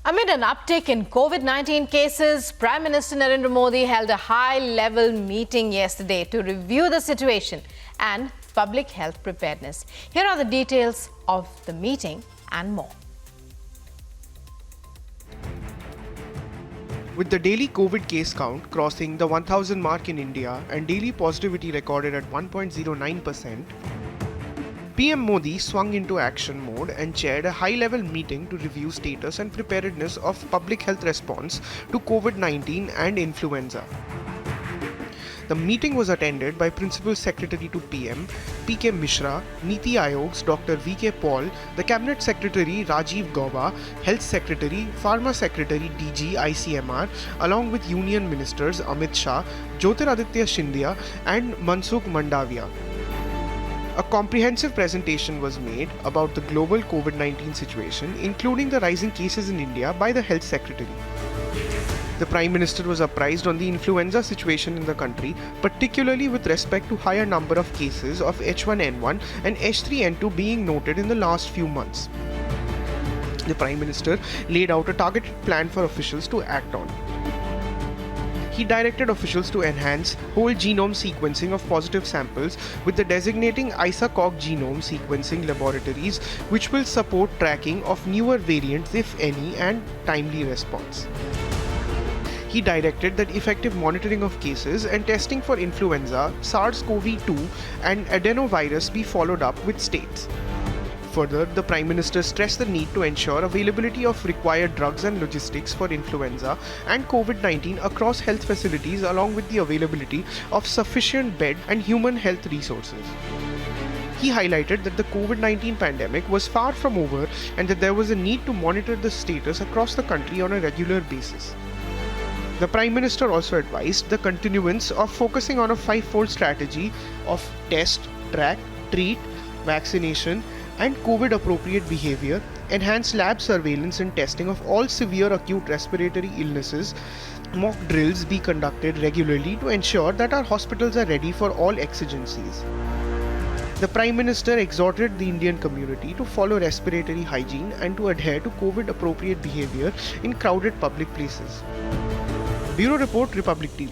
Amid an uptick in Covid-19 cases, Prime Minister Narendra Modi held a high-level meeting yesterday to review the situation and public health preparedness. Here are the details of the meeting and more. With the daily COVID case count crossing the 1,000 mark in India and daily positivity recorded at 1.09%, PM Modi swung into action mode and chaired a high-level meeting to review status and preparedness of public health response to COVID-19 and influenza. The meeting was attended by Principal Secretary to PM, P.K. Mishra, Niti Aayog's Dr. V.K. Paul, the Cabinet Secretary Rajiv Gauba, Health Secretary, Pharma Secretary DG ICMR, along with Union Ministers Amit Shah, Jyotiraditya Scindia and Mansukh Mandavia. A comprehensive presentation was made about the global COVID-19 situation, including the rising cases in India, by the Health Secretary. The Prime Minister was apprised on the influenza situation in the country, particularly with respect to higher number of cases of H1N1 and H3N2 being noted in the last few months. The Prime Minister laid out a targeted plan for officials to act on. He directed officials to enhance whole genome sequencing of positive samples with the designating ISACOG genome sequencing laboratories, which will support tracking of newer variants, if any, and timely response. He directed that effective monitoring of cases and testing for influenza, SARS-CoV-2 and adenovirus be followed up with states. Further, the Prime Minister stressed the need to ensure availability of required drugs and logistics for influenza and COVID-19 across health facilities, along with the availability of sufficient bed and human health resources. He highlighted that the COVID-19 pandemic was far from over and that there was a need to monitor the status across the country on a regular basis. The Prime Minister also advised the continuance of focusing on a five-fold strategy of test, track, treat, vaccination, and COVID-appropriate behavior, enhance lab surveillance and testing of all severe acute respiratory illnesses. Mock drills be conducted regularly to ensure that our hospitals are ready for all exigencies. The Prime Minister exhorted the Indian community to follow respiratory hygiene and to adhere to COVID-appropriate behavior in crowded public places. Bureau Report, Republic TV.